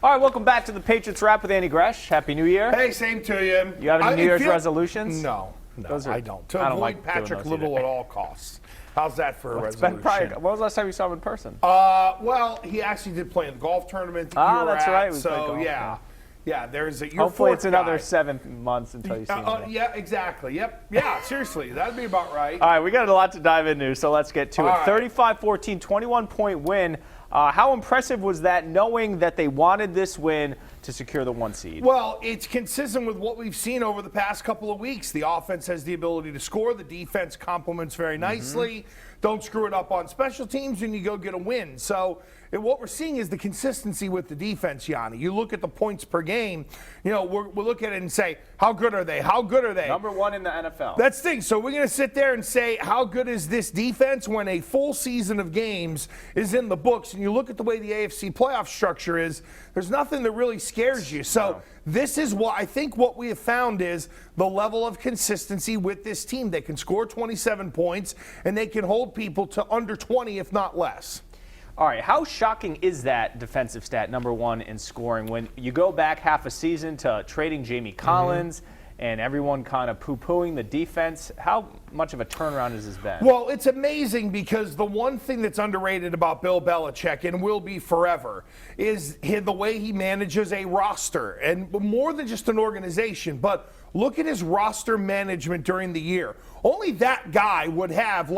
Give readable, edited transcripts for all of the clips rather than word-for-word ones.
All right, welcome back to the Patriots Wrap with Andy Gresh. Happy New Year. Hey, same to you. You have any New Year's resolutions? No, I don't. To avoid like Patrick Little at all costs. How's that for a resolution? When was the last time you saw him in person? Well, he actually did play in the golf tournament that you were that's at, right. We so, played golf, yeah, there's a. Hopefully, it's another 7 months until you see him. Yeah, exactly. Yep. Yeah, seriously, that'd be about right. All right, we got a lot to dive into, so let's get to it. 35-14, 21-point win. How impressive was that, knowing that they wanted this win to secure the 1 seed? Well, it's consistent with what we've seen over the past couple of weeks. The offense has the ability to score. The defense complements very nicely. Don't screw it up on special teams, and you go get a win. So what we're seeing is the consistency with the defense, Yianni. You look at the points per game, we'll look at it and say, how good are they? How good are they? Number 1 in the NFL. That's the thing. So we're going to sit there and say, how good is this defense when a full season of games is in the books? And you look at the way the AFC playoff structure is, there's nothing that really scares you. So this is what I think what we have found is the level of consistency with this team. They can score 27 points, and they can hold people to under 20, if not less. All right, how shocking is that defensive stat, number 1 in scoring, when you go back half a season to trading Jamie Collins and everyone kind of poo-pooing the defense? How much of a turnaround has this been? Well, it's amazing because the one thing that's underrated about Bill Belichick, and will be forever, is the way he manages a roster. And more than just an organization, but look at his roster management during the year. Only that guy would have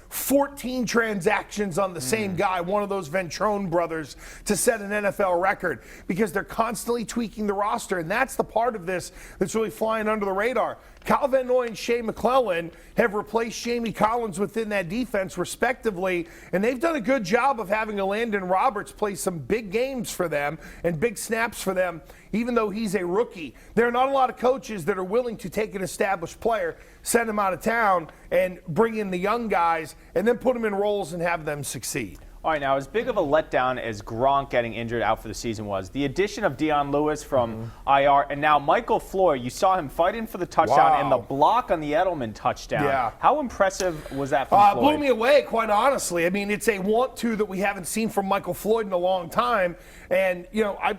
14 transactions on the same guy, one of those Ventrone brothers, to set an NFL record, because they're constantly tweaking the roster, and that's the part of this that's really flying under the radar. Kyle Van Noy and Shea McClellan have replaced Jamie Collins within that defense, respectively, and they've done a good job of having a Landon Roberts play some big games for them and big snaps for them, even though he's a rookie. There are not a lot of coaches that are willing to take an established player, send him out of town, and bring in the young guys, and then put them in roles and have them succeed. All right, now, as big of a letdown as Gronk getting injured out for the season was, the addition of Dion Lewis from IR, and now Michael Floyd, you saw him fighting for the touchdown and the block on the Edelman touchdown. Yeah. How impressive was that from Floyd? Blew me away, quite honestly. I mean, it's a want-to that we haven't seen from Michael Floyd in a long time. And, I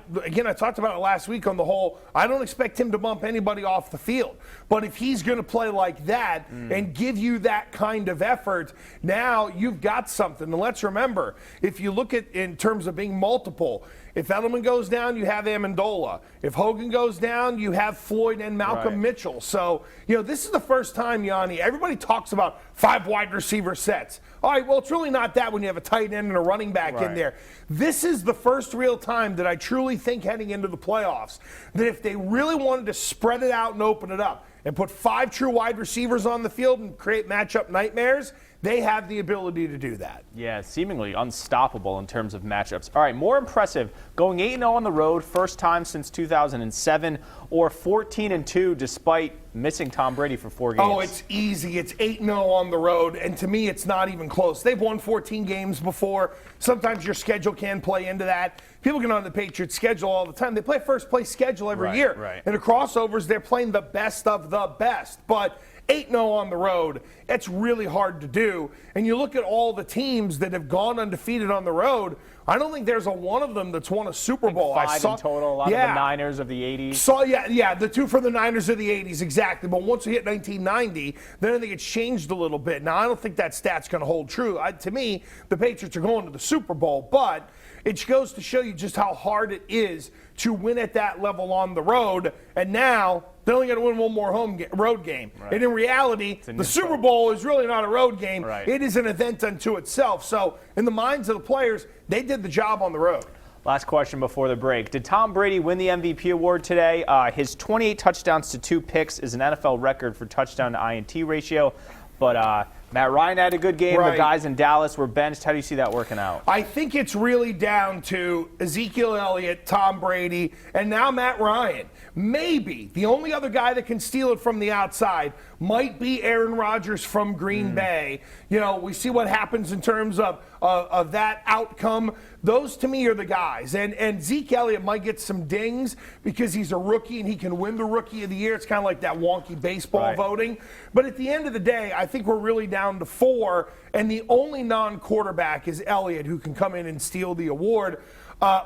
talked about it last week on the whole, I don't expect him to bump anybody off the field. But if he's going to play like that and give you that kind of effort, now you've got something. And let's remember, if you look at in terms of being multiple, if Edelman goes down, you have Amendola. If Hogan goes down, you have Floyd and Malcolm Mitchell. So, this is the first time, Yianni, everybody talks about 5 wide receiver sets. All right, well, it's really not that when you have a tight end and a running back in there. This is the first real time that I truly think heading into the playoffs that if they really wanted to spread it out and open it up and put 5 true wide receivers on the field and create matchup nightmares, they have the ability to do that. Yeah, seemingly unstoppable in terms of matchups. All right, more impressive, going 8-0 on the road, first time since 2007, or 14-2 despite missing Tom Brady for 4 games. Oh, it's easy. It's 8-0 on the road, and to me, it's not even close. They've won 14 games before. Sometimes your schedule can play into that. People get on the Patriots schedule all the time. They play first-place schedule every year. And the crossovers, they're playing the best of the best. But 8-0 on the road, it's really hard to do. And you look at all the teams that have gone undefeated on the road, I don't think there's a one of them that's won a Super Bowl. 5 in total, a lot of the Niners of the 80s. The 2 from the Niners of the 80s, exactly. But once we hit 1990, then I think it's changed a little bit. Now, I don't think that stat's going to hold true. To me, the Patriots are going to the Super Bowl, but it goes to show you just how hard it is to win at that level on the road. And now they're only going to win one more road game. And in reality, the Super Bowl is really not a road game. It is an event unto itself. So in the minds of the players, they did the job on the road. Last question before the break. Did Tom Brady win the MVP award today? His 28 touchdowns to 2 picks is an NFL record for touchdown to INT ratio. But Matt Ryan had a good game. The guys in Dallas were benched. How do you see that working out? I think it's really down to Ezekiel Elliott, Tom Brady, and now Matt Ryan. Maybe the only other guy that can steal it from the outside might be Aaron Rodgers from Green Bay. We see what happens in terms of that outcome. Those, to me, are the guys. And Zeke Elliott might get some dings because he's a rookie and he can win the Rookie of the Year. It's kind of like that wonky baseball voting. But at the end of the day, I think we're really down to 4, and the only non-quarterback is Elliott, who can come in and steal the award.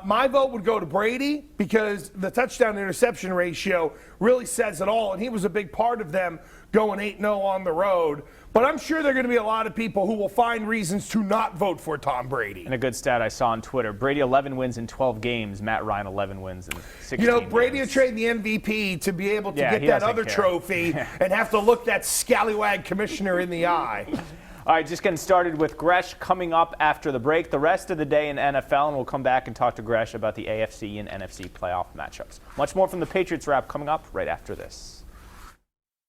My vote would go to Brady because the touchdown-interception ratio really says it all, and he was a big part of them going 8-0 on the road. But I'm sure there are going to be a lot of people who will find reasons to not vote for Tom Brady. And a good stat I saw on Twitter, Brady 11 wins in 12 games, Matt Ryan 11 wins in 16 Brady games. would trade the MVP to be able to get that other trophy and have to look that scallywag commissioner in the eye. All right, just getting started with Gresh coming up after the break. The rest of the day in NFL, and we'll come back and talk to Gresh about the AFC and NFC playoff matchups. Much more from the Patriots wrap coming up right after this.